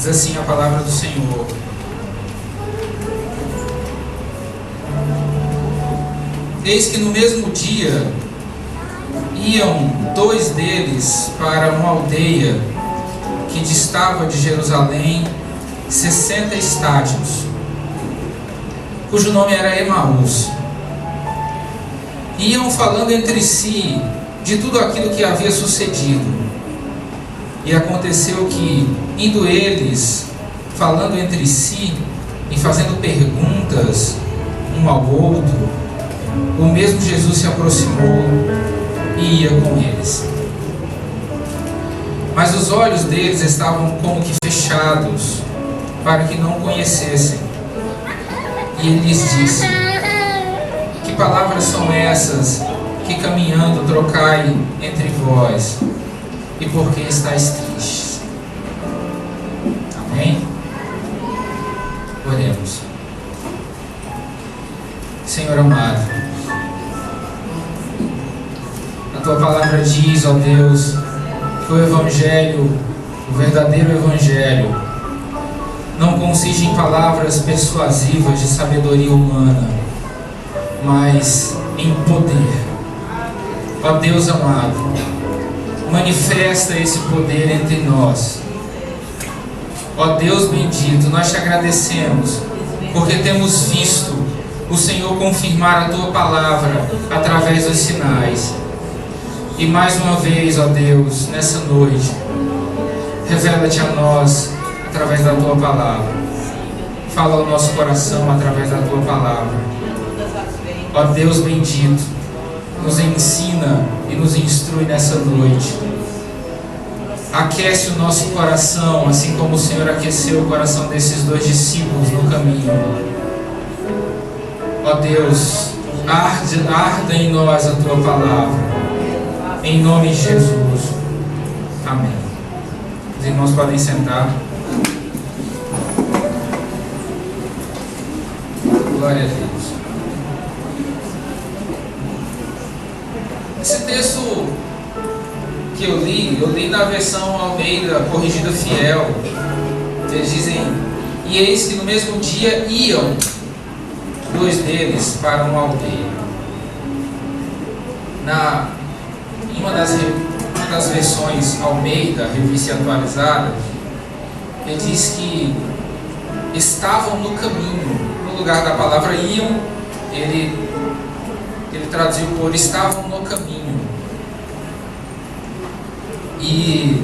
Diz assim a palavra do Senhor: eis que no mesmo dia iam dois deles para uma aldeia que distava de Jerusalém 60 estádios, cujo nome era Emaús. Iam falando entre si de tudo aquilo que havia sucedido. E aconteceu que, indo eles falando entre si e fazendo perguntas um ao outro, o mesmo Jesus se aproximou e ia com eles. Mas os olhos deles estavam como que fechados, para que não o conhecessem. E ele lhes disse: que palavras são essas que caminhando trocai entre vós? E por que estáis tristes? Amém? Oremos. Senhor amado, a tua palavra diz, ó Deus, que o Evangelho, o verdadeiro Evangelho, não consiste em palavras persuasivas de sabedoria humana, mas em poder. Ó Deus amado, manifesta esse poder entre nós. Ó Deus bendito, nós te agradecemos, porque temos visto o Senhor confirmar a tua palavra através dos sinais. E mais uma vez, ó Deus, nessa noite, revela-te a nós através da tua palavra. Fala ao nosso coração através da tua palavra. Ó Deus bendito, nos ensina e nos instrui nessa noite. Aquece o nosso coração, assim como o Senhor aqueceu o coração desses dois discípulos no caminho. Ó Deus, arda em nós a tua palavra. Em nome de Jesus. Amém. Os irmãos podem sentar. Glória a Deus. Esse texto que eu li na versão Almeida Corrigida Fiel. Eles dizem: e eis que no mesmo dia iam dois deles para uma aldeia. Em uma das versões Almeida, revista atualizada, ele diz que estavam no caminho. No lugar da palavra iam, ele traduziu por estavam no caminho. E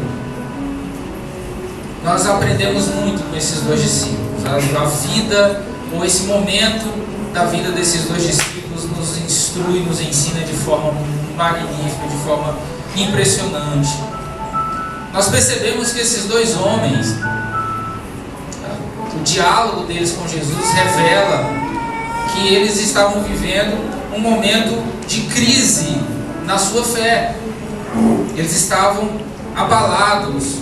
nós aprendemos muito com esses dois discípulos. A vida, ou esse momento da vida desses dois discípulos, nos instrui, nos ensina de forma magnífica, de forma impressionante. Nós percebemos que esses dois homens, o diálogo deles com Jesus revela que eles estavam vivendo um momento de crise na sua fé. Eles estavam abalados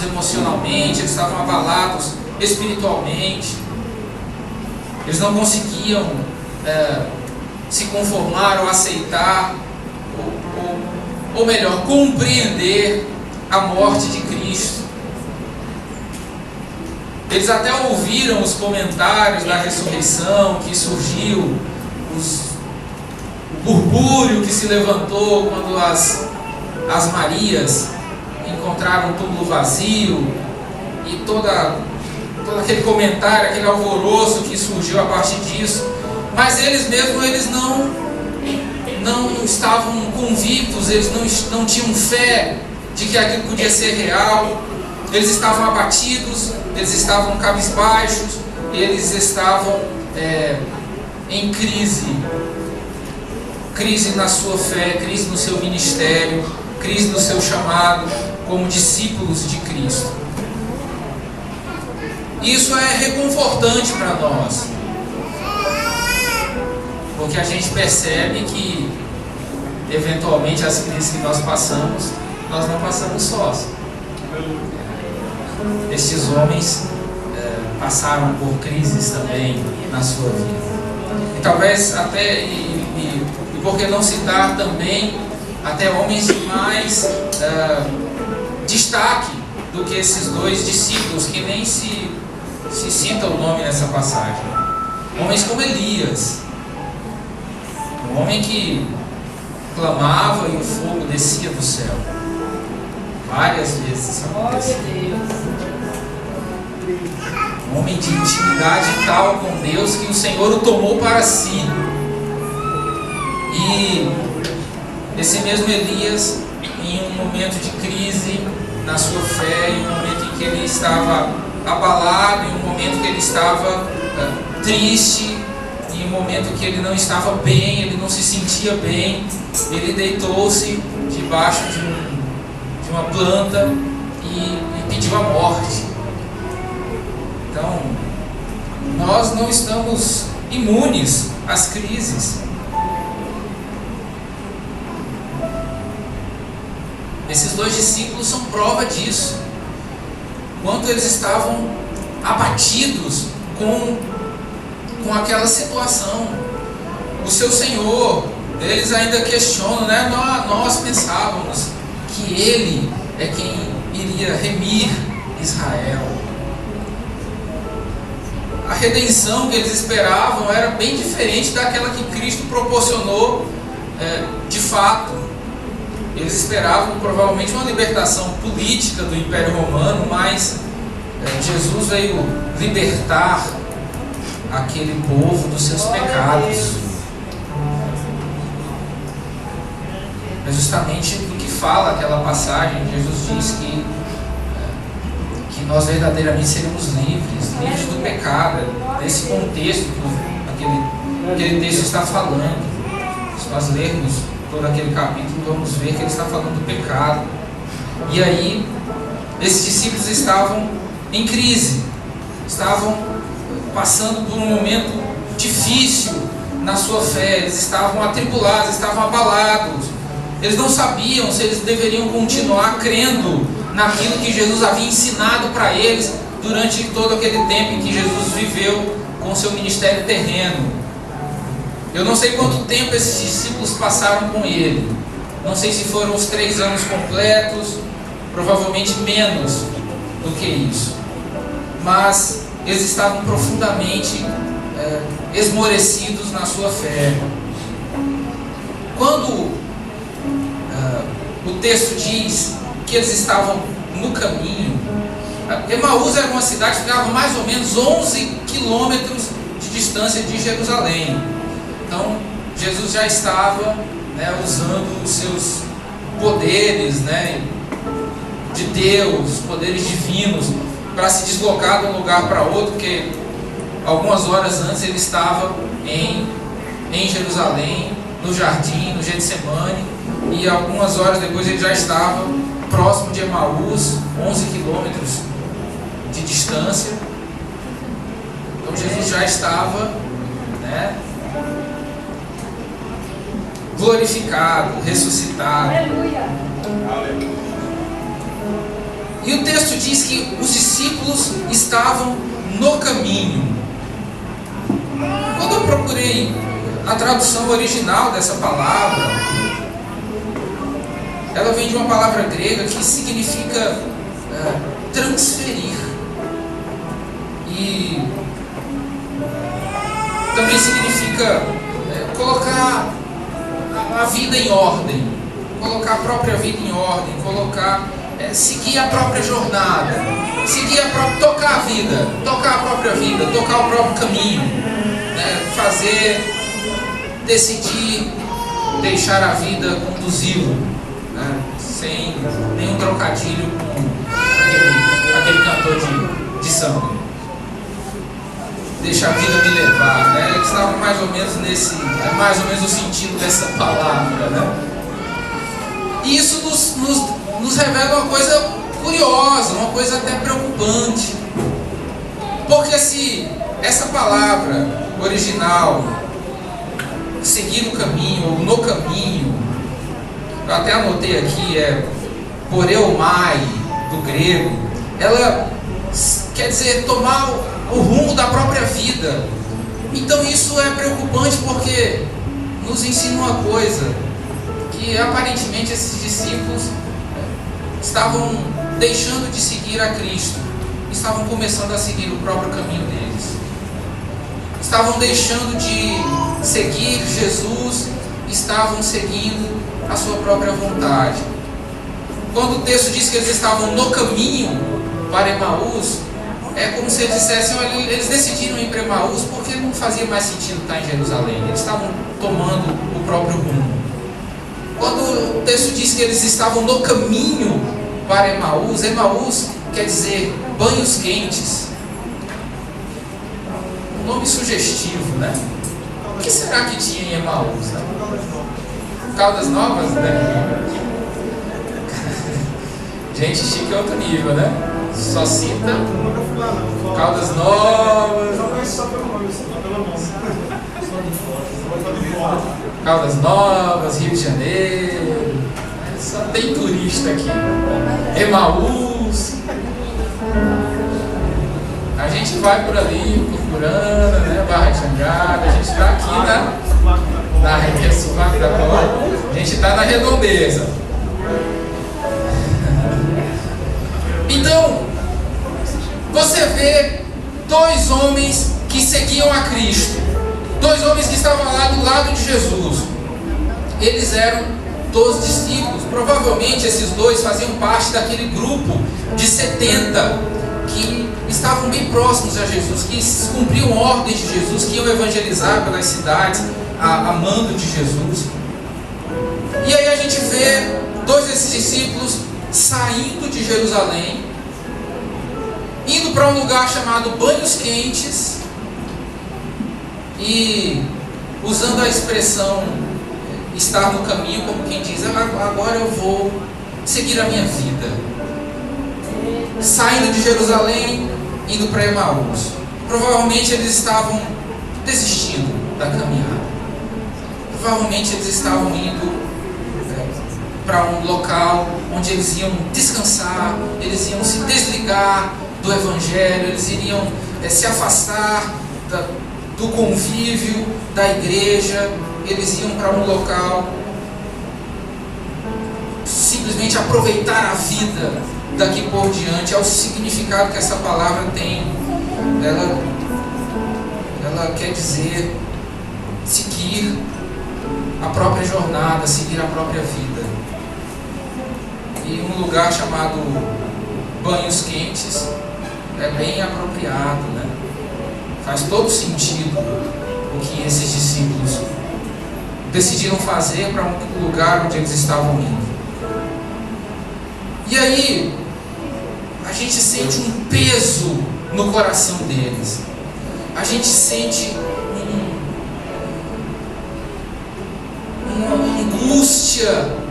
emocionalmente, eles estavam abalados espiritualmente. Eles não conseguiam se conformar ou aceitar, ou melhor, compreender a morte de Cristo. Eles até ouviram os comentários da ressurreição que surgiu, o burbúrio que se levantou quando as Marias encontraram o túmulo vazio, e todo aquele comentário, aquele alvoroço que surgiu a partir disso. Mas eles mesmos, eles não estavam convictos, eles não tinham fé de que aquilo podia ser real. Eles estavam abatidos, eles estavam cabisbaixos, eles estavam em crise na sua fé, crise no seu ministério, crise no seu chamado como discípulos de Cristo. Isso é reconfortante para nós, porque a gente percebe que eventualmente as crises que nós não passamos sós. Estes homens passaram por crises também na sua vida. E talvez até, e por que não citar também até homens de mais destaque do que esses dois discípulos, que nem se cita o nome nessa passagem. Homens como Elias, um homem que clamava e o fogo descia do céu. Várias vezes isso aconteceu. Um homem de intimidade tal com Deus que o Senhor o tomou para si. E esse mesmo Elias, em um momento de crise na sua fé, em um momento em que ele estava abalado, em um momento que ele estava triste, em um momento que ele não estava bem, ele não se sentia bem, ele deitou-se debaixo de uma planta e pediu a morte. Então, nós não estamos imunes às crises. Esses dois discípulos são prova disso. Quanto eles estavam abatidos com aquela situação. O seu Senhor, eles ainda questionam, né? Nós pensávamos que Ele é quem iria remir Israel. A redenção que eles esperavam era bem diferente daquela que Cristo proporcionou de fato. Eles esperavam provavelmente uma libertação política do Império Romano, mas Jesus veio libertar aquele povo dos seus pecados. É justamente do que fala aquela passagem. Jesus diz que nós verdadeiramente seremos livres do pecado. Desse contexto que aquele texto está falando. Se nós lermos todo aquele capítulo, vamos ver que ele está falando do pecado. E aí, esses discípulos estavam em crise, estavam passando por um momento difícil na sua fé, eles estavam atribulados, estavam abalados. Eles não sabiam se eles deveriam continuar crendo naquilo que Jesus havia ensinado para eles durante todo aquele tempo em que Jesus viveu com seu ministério terreno. Eu não sei quanto tempo esses discípulos passaram com ele. Não sei se foram os 3 anos completos, provavelmente menos do que isso. Mas eles estavam profundamente esmorecidos na sua fé. Quando o texto diz que eles estavam no caminho, Emaús era uma cidade que ficava mais ou menos 11 quilômetros de distância de Jerusalém. Então, Jesus já estava usando os seus poderes de Deus, poderes divinos, para se deslocar de um lugar para outro, porque algumas horas antes ele estava em Jerusalém, no jardim, no Getsemane, e algumas horas depois ele já estava próximo de Emaús, 11 quilômetros de distância. Então Jesus já estava glorificado, ressuscitado. Aleluia. E o texto diz que os discípulos estavam no caminho. Quando eu procurei a tradução original dessa palavra, ela vem de uma palavra grega que significa transferir. E também significa colocar a vida em ordem, colocar a própria vida em ordem, seguir a própria jornada, tocar a vida, tocar a própria vida, tocar o próprio caminho, decidir deixar a vida conduzi-lo, sem nenhum trocadilho com aquele cantor de samba. Deixa a vida me levar, Eles estavam mais ou menos mais ou menos o sentido dessa palavra, E isso nos revela uma coisa curiosa, uma coisa até preocupante. Porque se essa palavra original, seguir o caminho, ou no caminho, eu até anotei aqui, poreomai, do grego, ela quer dizer tomar o rumo da própria vida. Então isso é preocupante, porque nos ensina uma coisa, que aparentemente esses discípulos estavam deixando de seguir a Cristo, estavam começando a seguir o próprio caminho deles. Estavam deixando de seguir Jesus, estavam seguindo a sua própria vontade. Quando o texto diz que eles estavam no caminho para Emaús, é como se eles dissessem: olha, eles decidiram ir para Emaús porque não fazia mais sentido estar em Jerusalém. Eles estavam tomando o próprio rumo. Quando o texto diz que eles estavam no caminho para Emaús, Emaús quer dizer banhos quentes. Um nome sugestivo, né? O que será que tinha em Emaús, né? Caldas Novas, né? Gente chique é outro nível, né? Só cita Caldas Novas, Caldas Novas, Rio de Janeiro. Só tem turista aqui. Emaús. A gente vai por ali procurando, né? Barra de Jangada. A gente está aqui na a gente está na redondeza. Então, você vê dois homens que seguiam a Cristo, dois homens que estavam lá do lado de Jesus. Eles eram dos discípulos. Provavelmente esses dois faziam parte daquele grupo de 70 que estavam bem próximos a Jesus, que cumpriam ordens de Jesus, que iam evangelizar pelas cidades, amando de Jesus. E aí a gente vê dois desses discípulos saindo de Jerusalém, indo para um lugar chamado Banhos Quentes, e usando a expressão estar no caminho, como quem diz: agora eu vou seguir a minha vida. Saindo de Jerusalém, indo para Emaús. Provavelmente eles estavam desistindo da caminhada. Provavelmente eles estavam indo para um local onde eles iam descansar, eles iam se desligar do Evangelho, eles iriam se afastar do convívio da igreja, eles iam para um local, simplesmente aproveitar a vida daqui por diante. É o significado que essa palavra tem. Ela quer dizer seguir a própria jornada, seguir a própria vida. E um lugar chamado Banhos Quentes é bem apropriado, né? Faz todo sentido o que esses discípulos decidiram fazer para um lugar onde eles estavam indo. E aí a gente sente um peso no coração deles. A gente sente uma angústia,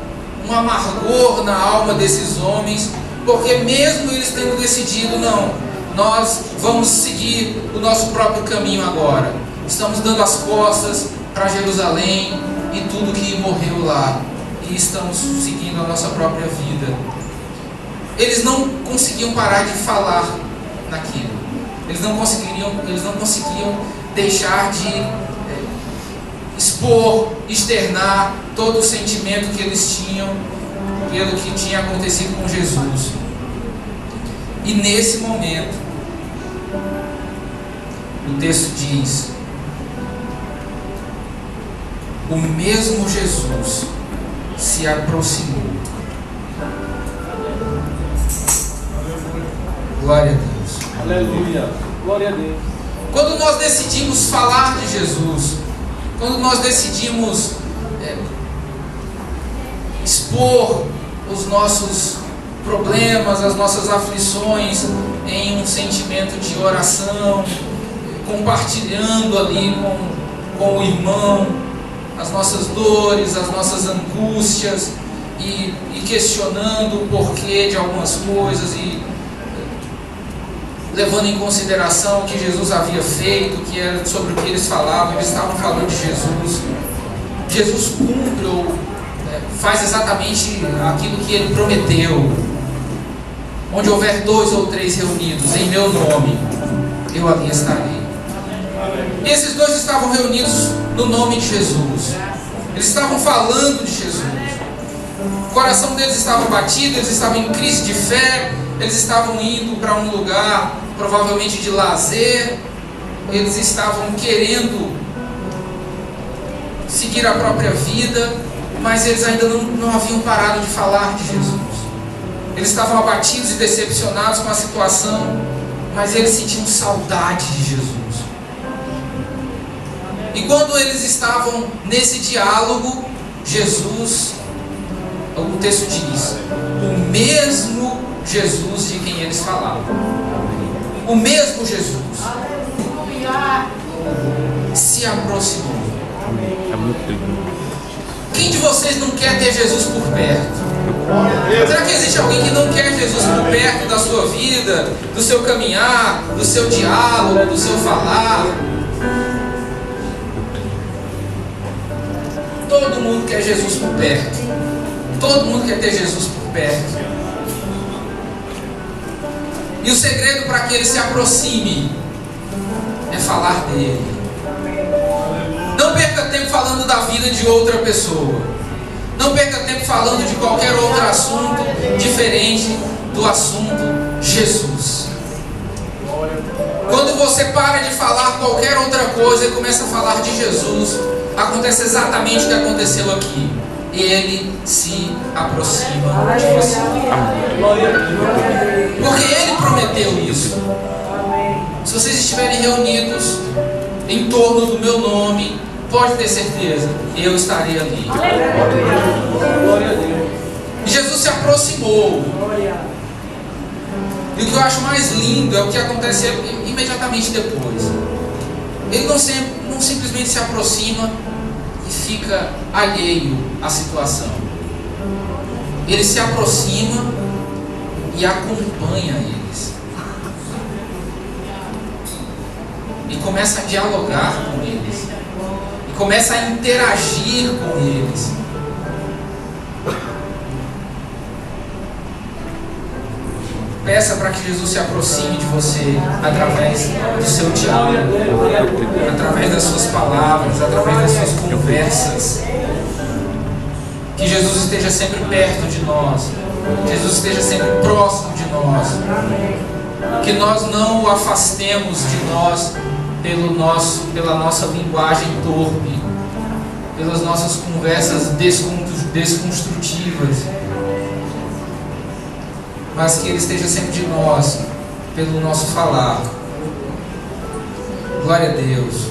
um amargor na alma desses homens, porque mesmo eles tendo decidido: não, nós vamos seguir o nosso próprio caminho agora, estamos dando as costas para Jerusalém e tudo que morreu lá, e estamos seguindo a nossa própria vida. Eles não conseguiam parar de falar naquilo. Eles não conseguiam deixar de expor, externar todo o sentimento que eles tinham pelo que tinha acontecido com Jesus. E nesse momento, o texto diz: o mesmo Jesus se aproximou. Glória a Deus. Aleluia. Glória a Deus. Quando nós decidimos falar de Jesus, quando nós decidimos expor os nossos problemas, as nossas aflições em um sentimento de oração, compartilhando ali com o irmão as nossas dores, as nossas angústias, e questionando o porquê de algumas coisas, e levando em consideração o que Jesus havia feito, que era sobre o que eles falavam. Eles estavam falando de Jesus. Jesus cumpre ou faz exatamente aquilo que ele prometeu: onde houver 2 ou 3 reunidos em meu nome, eu ali estarei. E esses dois estavam reunidos no nome de Jesus. Eles estavam falando de Jesus. O coração deles estava batido, eles estavam em crise de fé, eles estavam indo para um lugar provavelmente de lazer, eles estavam querendo seguir a própria vida, mas eles ainda não haviam parado de falar de Jesus. Eles estavam abatidos e decepcionados com a situação, mas eles sentiam saudade de Jesus. E quando eles estavam nesse diálogo, Jesus, o texto diz, o mesmo Jesus de quem eles falavam, o mesmo Jesus se aproximou. Quem de vocês não quer ter Jesus por perto? Será que existe alguém que não quer Jesus por perto da sua vida, do seu caminhar, do seu diálogo, do seu falar? Todo mundo quer Jesus por perto. Todo mundo quer ter Jesus por perto. E o segredo para que ele se aproxime é falar dele. Não perca tempo falando da vida de outra pessoa. Não perca tempo falando de qualquer outro assunto diferente do assunto Jesus. Quando você para de falar qualquer outra coisa e começa a falar de Jesus, acontece exatamente o que aconteceu aqui. Ele se aproxima de você. Porque ele prometeu isso. Se vocês estiverem reunidos em torno do meu nome, pode ter certeza, eu estarei ali. E Jesus se aproximou. E o que eu acho mais lindo é o que acontece imediatamente depois. Ele não simplesmente se aproxima e fica alheio à situação. Ele se aproxima e acompanha eles. E começa a dialogar com eles. E começa a interagir com eles. Peça para que Jesus se aproxime de você através do seu diálogo, através das suas palavras, através das suas conversas. Que Jesus esteja sempre perto de nós, Jesus esteja sempre próximo de nós, que nós não o afastemos de nós pela nossa linguagem torpe, pelas nossas conversas desconstrutivas, mas que Ele esteja sempre de nós, pelo nosso falar. Glória a Deus.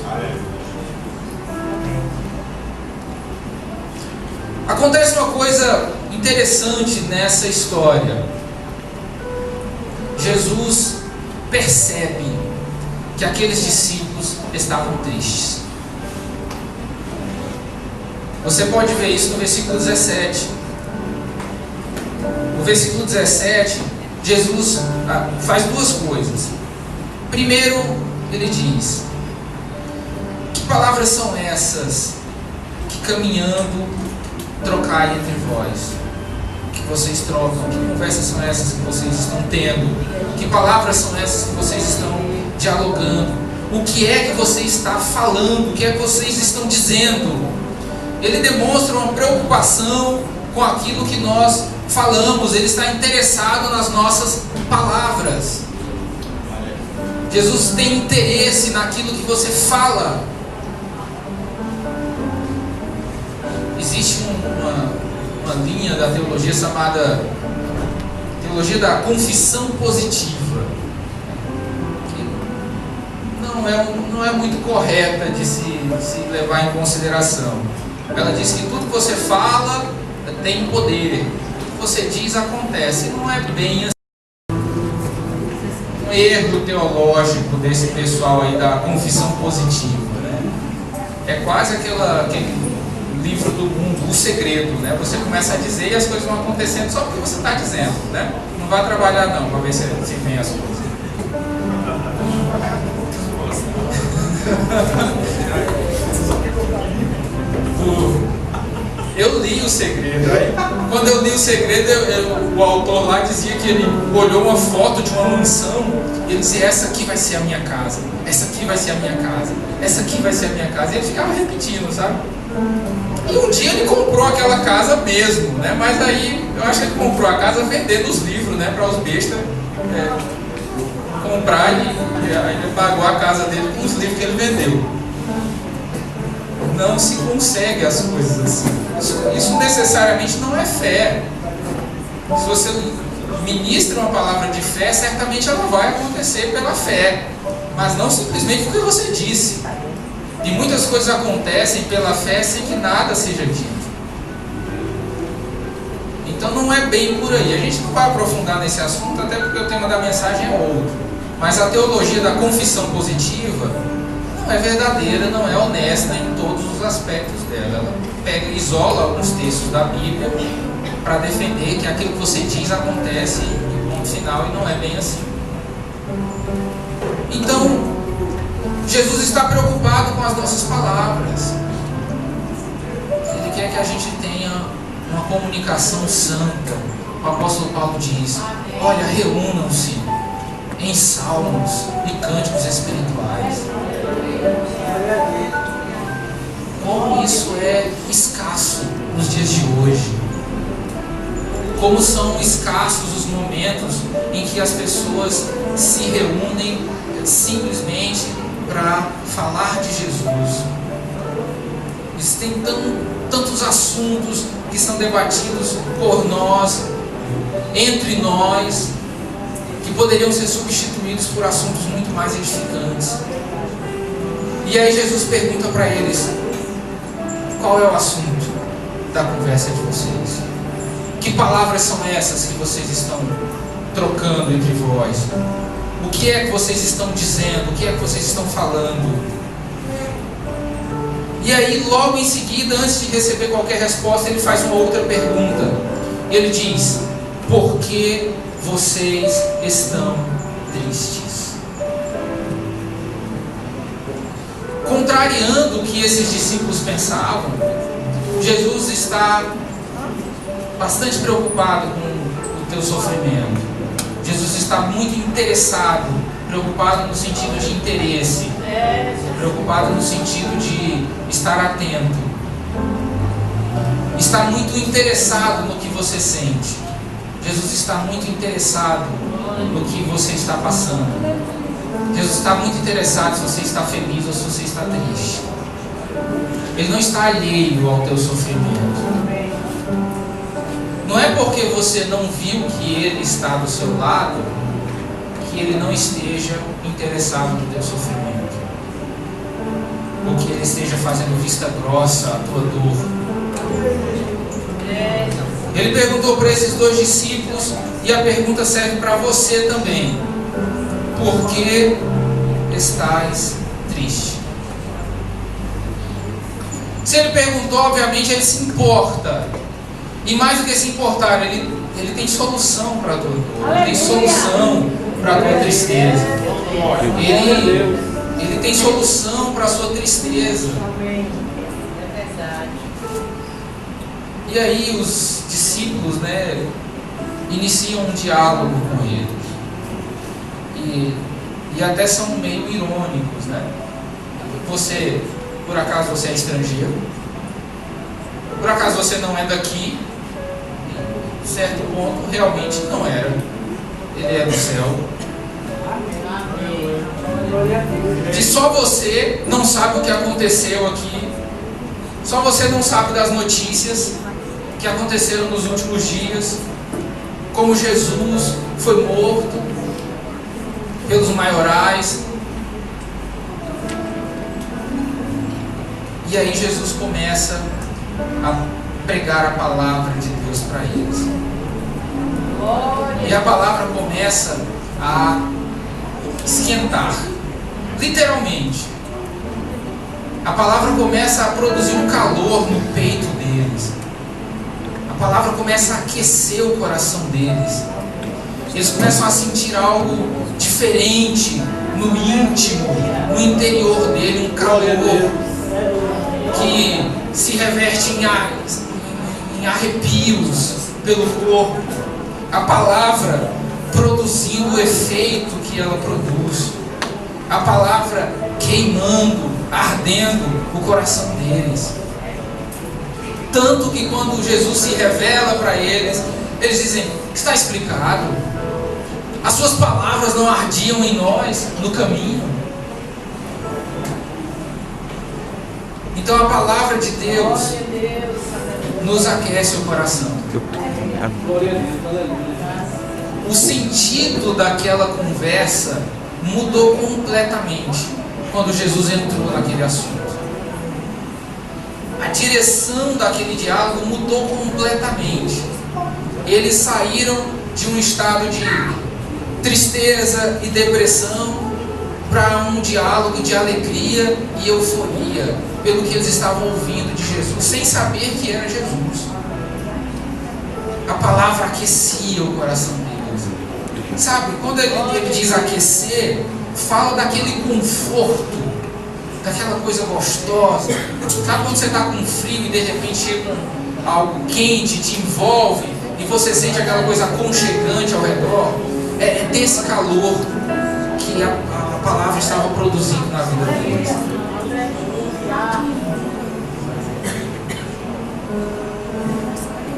Acontece uma coisa interessante nessa história. Jesus percebe que aqueles discípulos estavam tristes. Você pode ver isso no versículo 17. No versículo 17, Jesus faz duas coisas. Primeiro, ele diz: que palavras são essas que caminhando trocai entre vós? Que vocês trocam? Que conversas são essas que vocês estão tendo? Que palavras são essas que vocês estão dialogando? O que é que você está falando? O que é que vocês estão dizendo? Ele demonstra uma preocupação com aquilo que nós falamos. Ele está interessado nas nossas palavras. Jesus tem interesse naquilo que você fala. Existe uma linha da teologia chamada teologia da confissão positiva, que não é muito correta de se levar em consideração. Ela diz que tudo que você fala tem poder, tudo que você diz acontece. Não é bem assim. Um erro teológico desse pessoal aí da confissão positiva, né? É quase aquele livro do mundo, O Segredo, né? Você começa a dizer e as coisas vão acontecendo só porque você está dizendo, né? Não vai trabalhar não para ver se vem as coisas. Eu li O Segredo. Aí, quando eu li O Segredo, o autor lá dizia que ele olhou uma foto de uma mansão e ele dizia: essa aqui vai ser a minha casa, essa aqui vai ser a minha casa, essa aqui vai ser a minha casa. E ele ficava repetindo, sabe? E um dia ele comprou aquela casa mesmo, né? Mas aí eu acho que ele comprou a casa vendendo os livros, né? Para os bestas comprar e aí ele pagou a casa dele com os livros que ele vendeu. Não se consegue as coisas assim. Isso necessariamente não é fé. Se você ministra uma palavra de fé, certamente ela vai acontecer pela fé, mas não simplesmente porque você disse. E muitas coisas acontecem pela fé sem que nada seja dito. Então não é bem por aí. A gente não vai aprofundar nesse assunto, até porque o tema da mensagem é outro. Mas a teologia da confissão positiva não é verdadeira, não é honesta em todos os aspectos dela. Ela isola alguns textos da Bíblia para defender que aquilo que você diz acontece no ponto final, e não é bem assim. Então, Jesus está preocupado com as nossas palavras. Ele quer que a gente tenha uma comunicação santa. O apóstolo Paulo diz: olha, reúnam-se em salmos e cânticos espirituais. Como isso é escasso nos dias de hoje. Como são escassos os momentos em que as pessoas se reúnem simplesmente para falar de Jesus. Existem tantos assuntos que são debatidos por nós, entre nós, que poderiam ser substituídos por assuntos muito mais edificantes. E aí Jesus pergunta para eles: qual é o assunto da conversa de vocês? Que palavras são essas que vocês estão trocando entre vós? O que é que vocês estão dizendo? O que é que vocês estão falando? E aí, logo em seguida, antes de receber qualquer resposta, ele faz uma outra pergunta. Ele diz: por que vocês estão tristes? Contrariando o que esses discípulos pensavam, Jesus está bastante preocupado com o teu sofrimento. Jesus está muito interessado, preocupado no sentido de interesse, preocupado no sentido de estar atento. Está muito interessado no que você sente. Jesus está muito interessado no que você está passando. Jesus está muito interessado se você está feliz ou se você está triste. Ele não está alheio ao teu sofrimento. Não é porque você não viu que Ele está do seu lado que Ele não esteja interessado no teu sofrimento, ou que Ele esteja fazendo vista grossa à tua dor. Ele perguntou para esses dois discípulos, e a pergunta serve para você também: por que estás triste? Se ele perguntou, obviamente ele se importa. E mais do que se importar, ele tem solução para a tua dor, ele tem solução para a tua tristeza. Ele tem solução para a sua tristeza. É verdade. E aí os discípulos, né, iniciam um diálogo com ele. E até são meio irônicos, né? Por acaso você é estrangeiro? Por acaso você não é daqui? Em certo ponto, realmente não era. Ele é do céu. E só você não sabe o que aconteceu aqui. Só você não sabe das notícias que aconteceram nos últimos dias. Como Jesus foi morto pelos maiorais. E aí Jesus começa a pregar a palavra de Deus para eles. E a palavra começa a esquentar, literalmente. A palavra começa a produzir um calor no peito deles. A palavra começa a aquecer o coração deles. Eles começam a sentir algo diferente no íntimo, no interior dele, um calor que se reverte em arrepios pelo corpo. A palavra produzindo o efeito que ela produz. A palavra queimando, ardendo o coração deles. Tanto que quando Jesus se revela para eles, eles dizem: está explicado. As suas palavras não ardiam em nós no caminho. Então a palavra de Deus nos aquece o coração. Glória a Deus, aleluia. O sentido daquela conversa mudou completamente quando Jesus entrou naquele assunto. A direção daquele diálogo mudou completamente. Eles saíram de um estado de tristeza e depressão para um diálogo de alegria e euforia pelo que eles estavam ouvindo de Jesus, sem saber que era Jesus. A palavra aquecia o coração deles. Sabe, quando ele diz aquecer, fala daquele conforto, daquela coisa gostosa. Sabe quando você está com frio e de repente chega algo quente, te envolve e você sente aquela coisa aconchegante ao redor? É desse calor que a palavra estava produzindo na vida deles.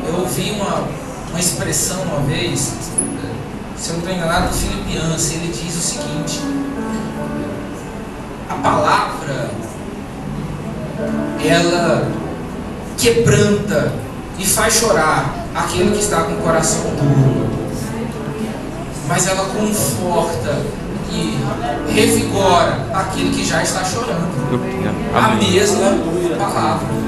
Eu ouvi uma expressão uma vez, se eu não estou enganado, do Philip Yancey. Ele diz o seguinte: a palavra, ela quebranta e faz chorar aquele que está com o coração duro, mas ela conforta e revigora aquele que já está chorando. A mesma palavra.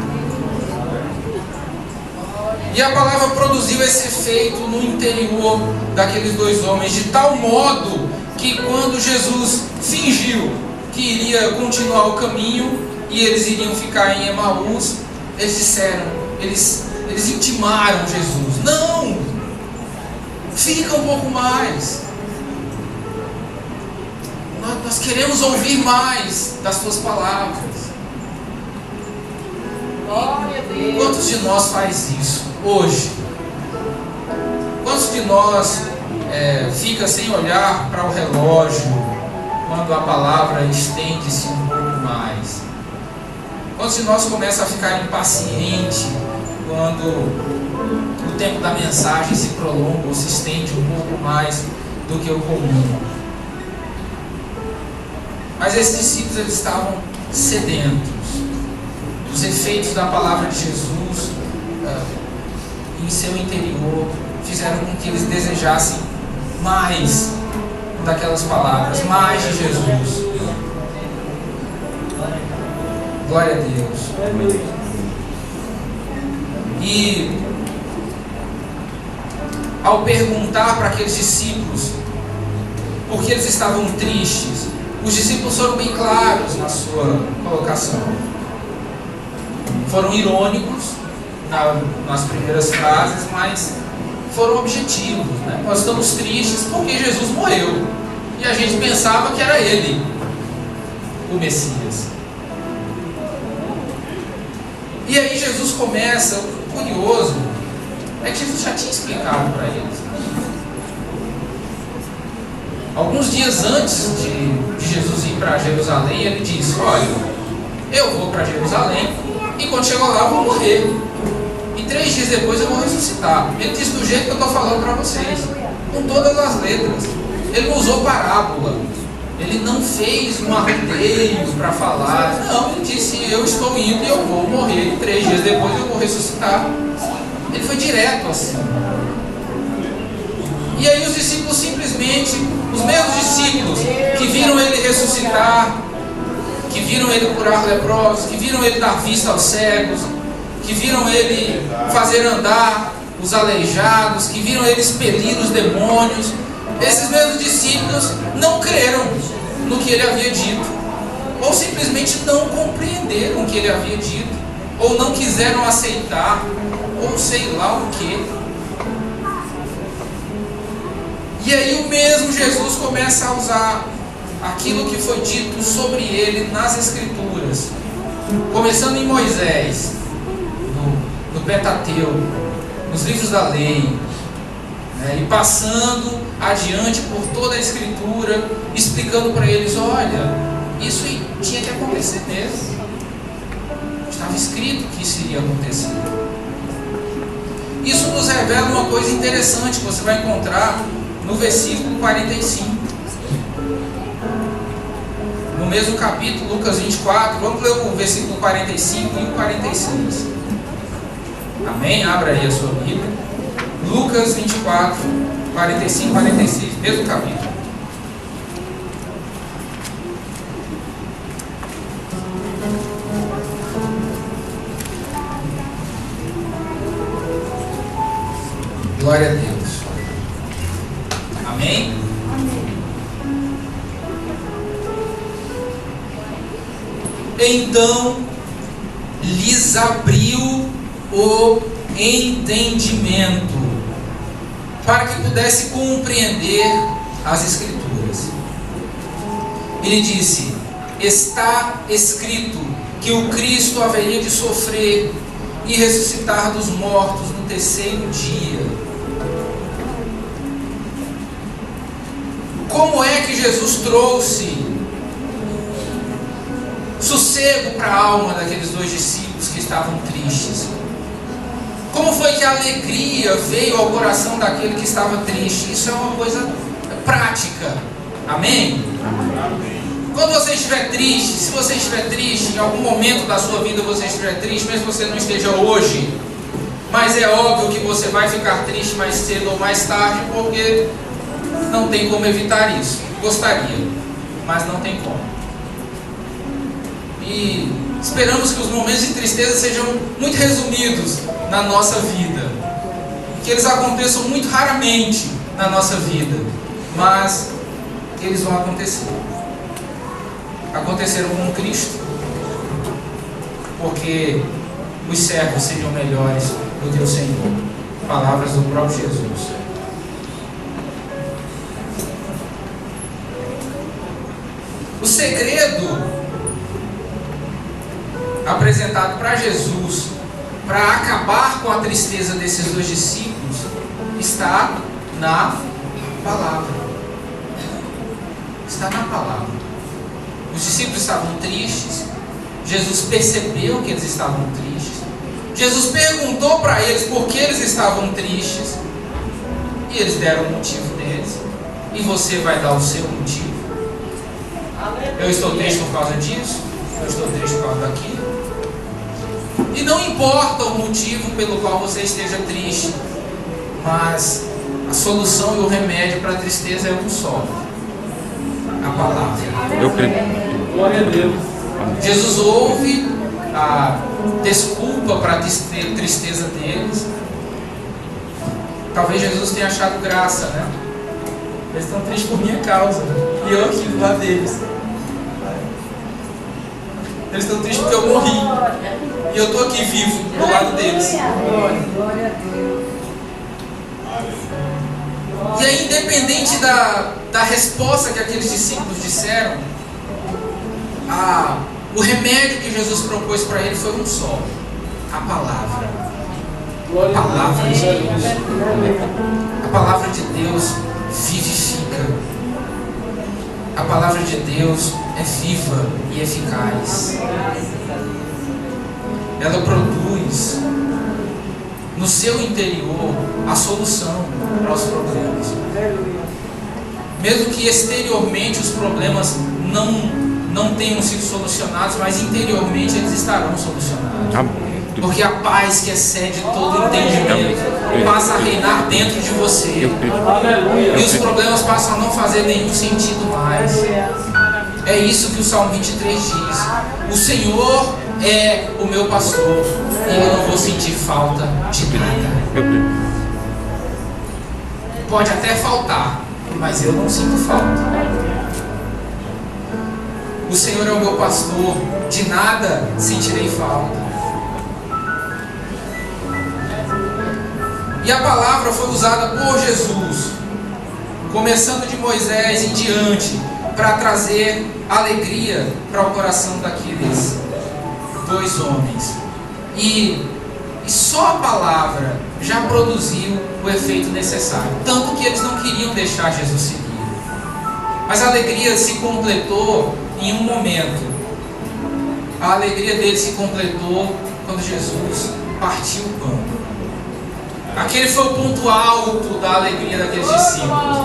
E a palavra produziu esse efeito no interior daqueles dois homens, de tal modo que quando Jesus fingiu que iria continuar o caminho e eles iriam ficar em Emaús, eles disseram, eles intimaram Jesus: não, fica um pouco mais, nós queremos ouvir mais das tuas palavras. Quantos de nós faz isso hoje? Quantos de nós fica sem olhar para o relógio quando a palavra estende-se um pouco mais? Quantos de nós começa a ficar impaciente quando o tempo da mensagem se prolonga ou se estende um pouco mais do que o comum? Mas esses discípulos, eles estavam sedentos. Os efeitos da palavra de Jesus em seu interior fizeram com que eles desejassem mais daquelas palavras, mais de Jesus. Glória a Deus. E ao perguntar para aqueles discípulos por que eles estavam tristes, os discípulos foram bem claros na sua colocação. Foram irônicos nas primeiras frases, mas foram objetivos, né? Nós estamos tristes porque Jesus morreu e a gente pensava que era ele, o Messias. E aí Jesus começa, o curioso é que Jesus já tinha explicado para eles. Alguns dias antes de Jesus ir para Jerusalém, ele disse: olha, eu vou para Jerusalém e quando chegar lá eu vou morrer. E 3 dias depois eu vou ressuscitar. Ele disse do jeito que eu estou falando para vocês, com todas as letras. Ele não usou parábola. Ele não fez um arredeio para falar. Não, ele disse: eu estou indo e eu vou morrer. E 3 dias depois eu vou ressuscitar. Ele foi direto assim. E aí os discípulos simplesmente, os mesmos discípulos que viram ele ressuscitar, que viram ele curar leprosos, que viram ele dar vista aos cegos, que viram ele fazer andar os aleijados, que viram ele expelir os demônios, esses mesmos discípulos não creram no que ele havia dito, ou simplesmente não compreenderam o que ele havia dito, ou não quiseram aceitar, ou sei lá o que. E aí o mesmo Jesus começa a usar aquilo que foi dito sobre ele nas Escrituras, começando em Moisés, no Pentateuco, nos livros da lei, né, e passando adiante por toda a Escritura, explicando para eles: olha, isso tinha que acontecer mesmo, estava escrito que isso iria acontecer. Isso nos revela uma coisa interessante que você vai encontrar no versículo 45. No mesmo capítulo, Lucas 24, vamos ler o versículo 45 e o 46. Amém? Abra aí a sua Bíblia. Lucas 24, 45 e 46, mesmo capítulo. Glória a Deus. Amém? Então lhes abriu o entendimento para que pudesse compreender as Escrituras. Ele disse: está escrito que o Cristo haveria de sofrer e ressuscitar dos mortos no terceiro dia. Como é que Jesus trouxe sossego para a alma daqueles dois discípulos que estavam tristes? Como foi que a alegria veio ao coração daquele que estava triste? Isso é uma coisa prática. Amém? Quando você estiver triste, se você estiver triste, em algum momento da sua vida você estiver triste, mesmo que você não esteja hoje, mas é óbvio que você vai ficar triste mais cedo ou mais tarde, porque não tem como evitar isso. Gostaria, mas não tem como. E esperamos que os momentos de tristeza sejam muito resumidos na nossa vida, que eles aconteçam muito raramente na nossa vida, mas eles vão acontecer. Aconteceram com Cristo, porque os servos seriam melhores do que o Senhor. Palavras do próprio Jesus. O segredo apresentado para Jesus para acabar com a tristeza desses dois discípulos está na palavra. Está na palavra. Os discípulos estavam tristes. Jesus percebeu que eles estavam tristes. Jesus perguntou para eles por que eles estavam tristes. E eles deram o motivo deles. E você vai dar o seu motivo. Eu estou triste por causa disso. Eu estou triste por causa daquilo. E não importa o motivo pelo qual você esteja triste, mas a solução e o remédio para a tristeza é um só: a palavra. Eu creio. Glória a Deus. Jesus ouve a desculpa para a tristeza deles. Talvez Jesus tenha achado graça, né? Eles estão tristes por minha causa, e eu aqui do lado deles. Eles estão tristes porque eu morri, e eu estou aqui vivo do lado deles. Glória a Deus. E aí, independente da resposta que aqueles discípulos disseram, o remédio que Jesus propôs para eles foi um só: a palavra. A palavra de Deus. A palavra de Deus vivifica. A palavra de Deus é viva e eficaz. Ela produz no seu interior a solução para os problemas. Mesmo que exteriormente os problemas não tenham sido solucionados, mas interiormente eles estarão solucionados. Porque a paz que excede todo entendimento passa a reinar dentro de você. E os problemas passam a não fazer nenhum sentido mais. É isso que o Salmo 23 diz: o Senhor é o meu pastor e eu não vou sentir falta de nada. Pode até faltar, mas eu não sinto falta. O Senhor é o meu pastor, de nada sentirei falta. E a palavra foi usada por Jesus, começando de Moisés em diante, para trazer alegria para o coração daqueles dois homens. E só a palavra já produziu o efeito necessário, tanto que eles não queriam deixar Jesus seguir. Mas a alegria se completou em um momento. A alegria deles se completou quando Jesus partiu o pão. Aquele foi o ponto alto da alegria daqueles discípulos.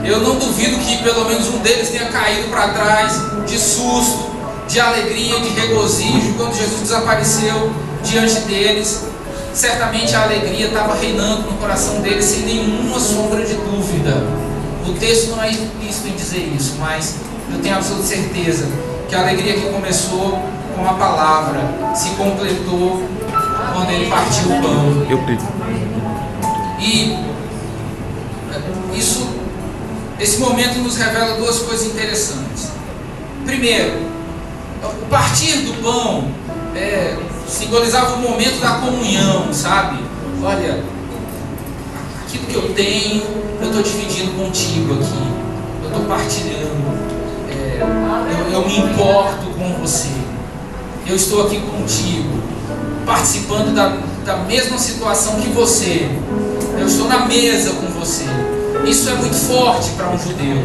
Eu não duvido que pelo menos um deles tenha caído para trás de susto, de alegria, de regozijo quando Jesus desapareceu diante deles. Certamente a alegria estava reinando no coração deles sem nenhuma sombra de dúvida. O texto não é explícito em dizer isso, mas eu tenho absoluta certeza que a alegria que começou com a palavra se completou quando ele partiu o pão. E esse momento nos revela duas coisas interessantes. Primeiro, o partir do pão simbolizava o momento da comunhão, sabe? Olha, aquilo que eu tenho, eu estou dividindo contigo aqui. Eu estou partilhando. Eu me importo com você. Eu estou aqui contigo, participando da mesma situação que você. Eu estou na mesa com você. Isso é muito forte para um judeu.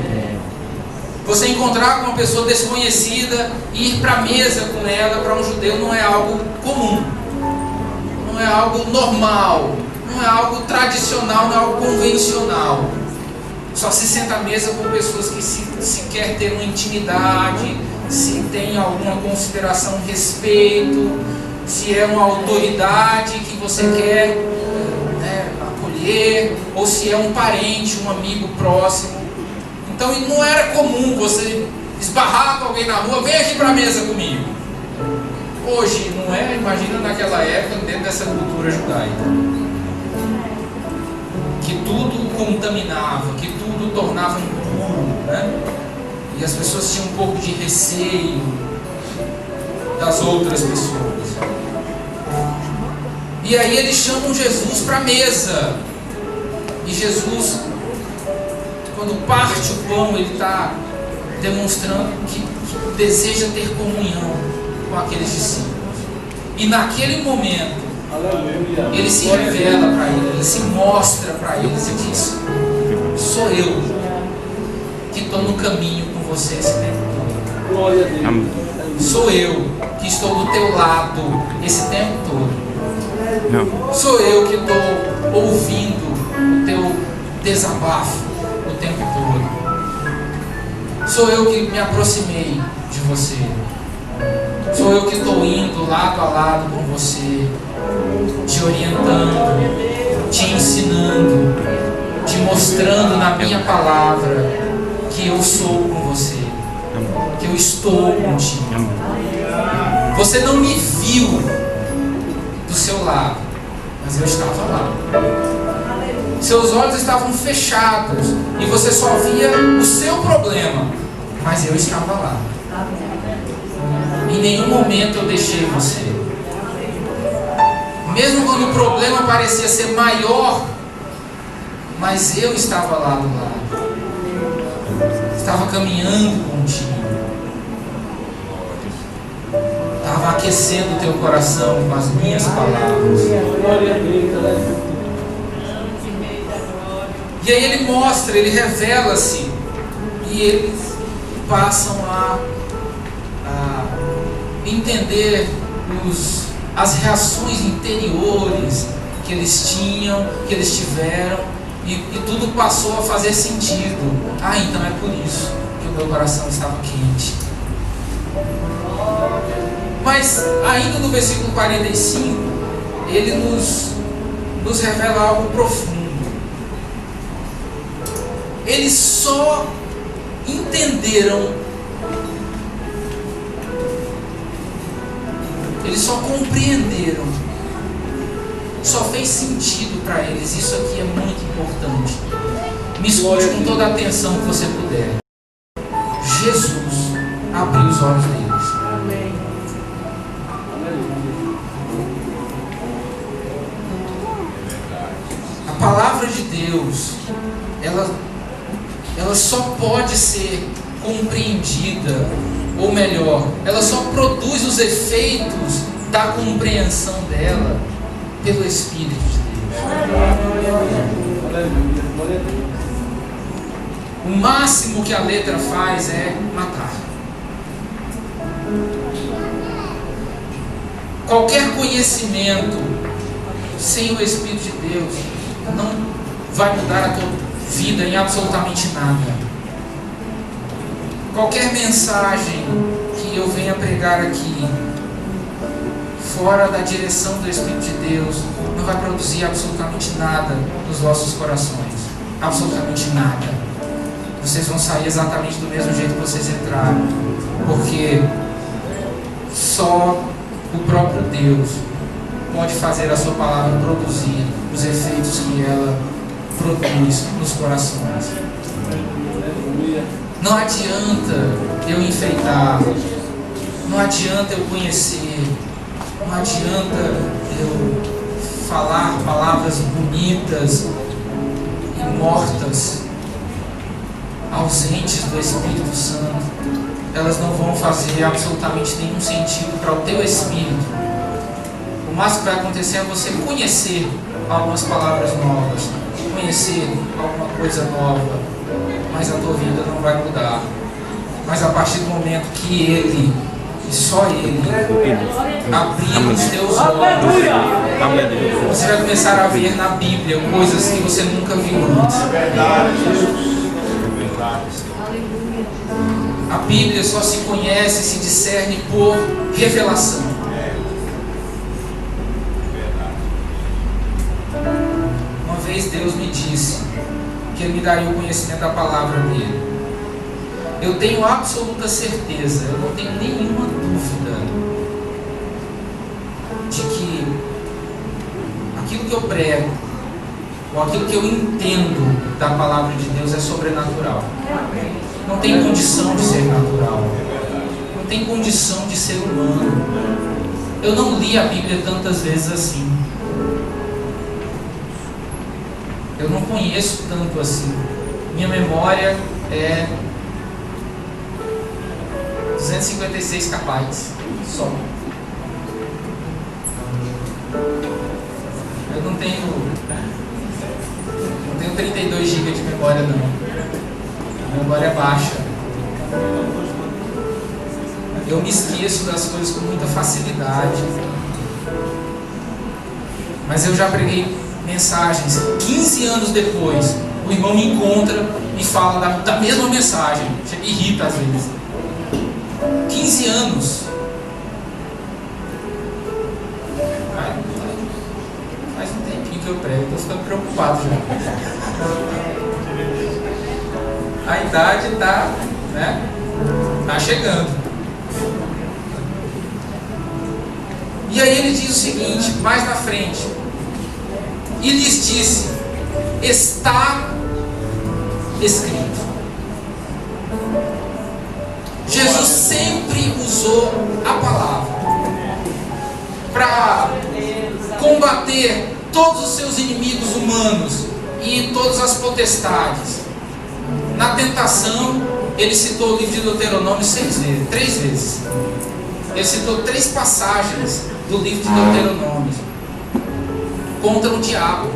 Você encontrar com uma pessoa desconhecida e ir para a mesa com ela, para um judeu, não é algo comum. Não é algo normal. Não é algo tradicional, não é algo convencional. Só se senta à mesa com pessoas que se quer ter uma intimidade, se tem alguma consideração, respeito, se é uma autoridade que você quer acolher, ou se é um parente, um amigo próximo. Então não era comum você esbarrar com alguém na rua, vem aqui para a mesa comigo. Hoje não é, imagina naquela época, dentro dessa cultura judaica, que tudo contaminava, que tudo tornava impuro, né? E as pessoas tinham um pouco de receio das outras pessoas. E aí eles chamam Jesus para a mesa. E Jesus, quando parte o pão, ele está demonstrando que deseja ter comunhão com aqueles discípulos. E naquele momento, ele se revela para eles, ele se mostra para eles e diz: sou eu que estou no caminho com você esse tempo todo. Sou eu que estou do teu lado esse tempo todo. Sou eu que estou ouvindo o teu desabafo o tempo todo. Sou eu que me aproximei de você. Sou eu que estou indo lado a lado com você, te orientando, te ensinando, te mostrando na minha palavra que eu sou com você, que eu estou contigo. Você não me viu do seu lado, mas eu estava lá. Seus olhos estavam fechados e você só via o seu problema, mas eu estava lá. Em nenhum momento eu deixei você. Mesmo quando o problema parecia ser maior, mas eu estava lá do lado. Estava caminhando contigo. Estava aquecendo o teu coração com as minhas palavras. E aí ele mostra, ele revela-se. E eles passam a entender as reações interiores que eles tinham, que eles tiveram, e tudo passou a fazer sentido. Então é por isso que o meu coração estava quente. Mas ainda no versículo 45, ele nos revela algo profundo. Eles só entenderam, eles só compreenderam, só fez sentido para eles. Isso aqui é muito importante. Me escute com toda a atenção que você puder. Jesus abriu os olhos deles. Amém. A palavra de Deus, ela só pode ser compreendida, ou melhor, ela só produz os efeitos da compreensão dela pelo Espírito de Deus. O máximo que a letra faz é matar. Qualquer conhecimento sem o Espírito de Deus, não vai mudar a tua vida em absolutamente nada. Qualquer mensagem que eu venha pregar aqui, fora da direção do Espírito de Deus, não vai produzir absolutamente nada nos vossos corações. Absolutamente nada. Vocês vão sair exatamente do mesmo jeito que vocês entraram. Porque só o próprio Deus pode fazer a sua palavra produzir os efeitos que ela produz nos corações. Não adianta eu enfeitar, não adianta eu conhecer, não adianta eu falar palavras bonitas e mortas, ausentes do Espírito Santo. Elas não vão fazer absolutamente nenhum sentido para o teu espírito. O máximo que vai acontecer é você conhecer algumas palavras novas, conhecer alguma coisa nova, mas a tua vida não vai mudar. Mas a partir do momento que Ele, e só Ele, abrir os teus olhos, você vai começar a ver na Bíblia coisas que você nunca viu antes. A Bíblia só se conhece, se discerne por revelação. Uma vez Deus me disse que Ele me daria o conhecimento da palavra dele. Eu tenho absoluta certeza, eu não tenho nenhuma dúvida de que aquilo que eu prego, ou aquilo que eu entendo da palavra de Deus é sobrenatural. Não tem condição de ser natural. Não tem condição de ser humano. Eu não li a Bíblia tantas vezes assim. Eu não conheço tanto assim. Minha memória é 256 KB só. Eu não tenho 32 GB de memória não. A memória é baixa. Eu me esqueço das coisas com muita facilidade. Mas eu já preguei mensagens 15 anos depois. O irmão me encontra e fala da mesma mensagem. Chega e irrita às vezes. 15 anos. Faz um tempinho que eu prego, estou ficando preocupado já. A idade está, tá chegando. E aí ele diz o seguinte, mais na frente. E lhes disse, está escrito. Jesus sempre usou a palavra para combater todos os seus inimigos humanos e todas as potestades. Na tentação, ele citou o livro de Deuteronômio 3 vezes. Ele citou 3 passagens do livro de Deuteronômio contra o diabo.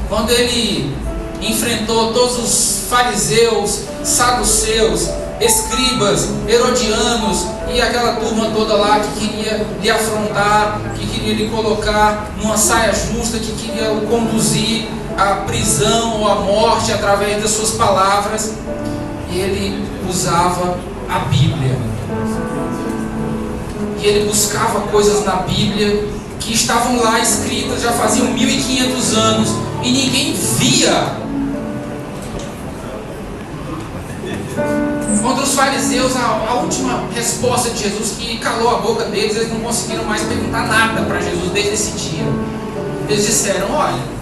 Quando ele enfrentou todos os fariseus, saduceus, escribas, herodianos e aquela turma toda lá que queria lhe afrontar, que queria lhe colocar numa saia justa, que queria o conduzir à prisão ou à morte através das suas palavras, ele usava a Bíblia. E ele buscava coisas na Bíblia que estavam lá escritas já faziam 1500 anos e ninguém via. Contra os fariseus, a última resposta de Jesus que calou a boca deles, eles não conseguiram mais perguntar nada para Jesus desde esse dia. Eles disseram, olha,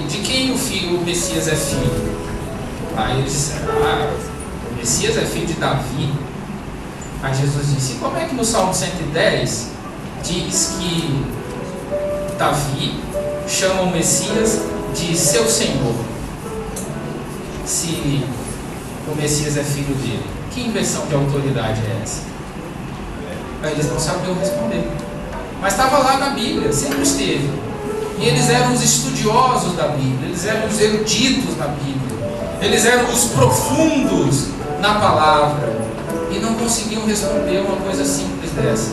de quem o Messias é filho? Aí eles disseram, o Messias é filho de Davi. Aí Jesus disse, como é que no Salmo 110 diz que Davi chama o Messias de seu Senhor, se o Messias é filho dele? Que inversão de autoridade é essa? Aí eles não sabiam responder. Mas estava lá na Bíblia, sempre esteve. E eles eram os estudiosos da Bíblia, eles eram os eruditos da Bíblia. Eles eram os profundos na palavra e não conseguiam responder uma coisa simples dessa.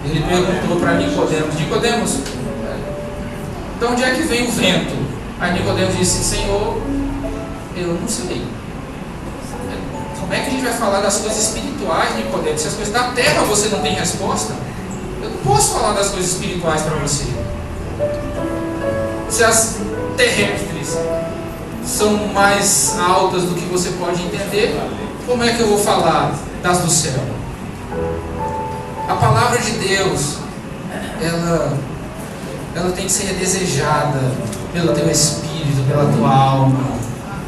Ele perguntou para Nicodemos: Nicodemos, de onde é que vem o vento? Aí Nicodemos disse: Senhor, eu não sei. Como é que a gente vai falar das coisas espirituais, Nicodemos? Se as coisas da terra você não tem resposta, eu não posso falar das coisas espirituais para você. Se as terrestres são mais altas do que você pode entender, como é que eu vou falar das do céu? A palavra de Deus, ela tem que ser desejada pelo teu espírito, pela tua alma,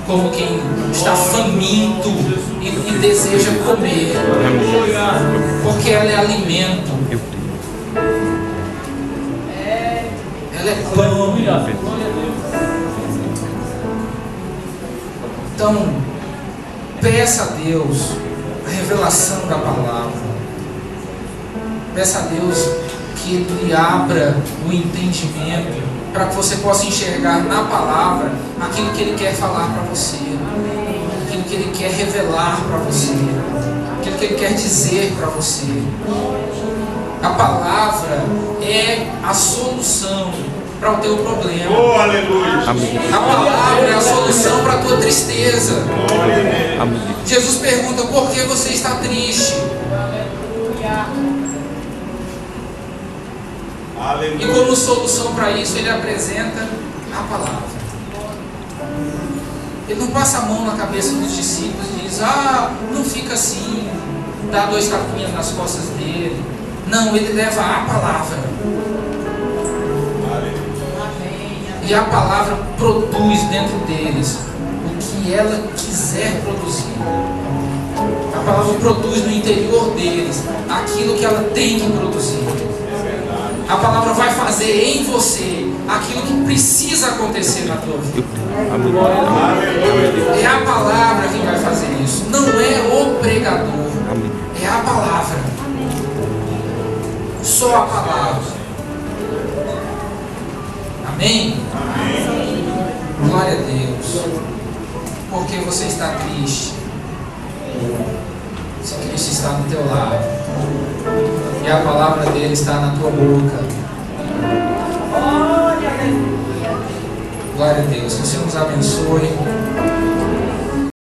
como quem está faminto e deseja comer, porque ela é alimento, ela é pão. Então, peça a Deus a revelação da palavra. Peça a Deus que Ele lhe abra o entendimento para que você possa enxergar na palavra aquilo que Ele quer falar para você, aquilo que Ele quer revelar para você, aquilo que Ele quer dizer para você. A palavra é a solução para o teu problema. Oh, aleluia. A palavra é a solução para a tua tristeza. Jesus pergunta: por que você está triste? E como solução para isso, ele apresenta a palavra. Ele não passa a mão na cabeça dos discípulos e diz: não fica assim, dá 2 tapinhas nas costas dele. Não, ele leva a palavra. E a palavra produz dentro deles o que ela quiser produzir. A palavra produz no interior deles aquilo que ela tem que produzir. A palavra vai fazer em você aquilo que precisa acontecer na tua vida. É a palavra que vai fazer isso. Não é o pregador. É a palavra. Só a palavra. Amém? Glória a Deus. Porque você está triste. Se Cristo está no teu lado e a palavra dele está na tua boca. Glória a Deus. Que o Senhor nos abençoe.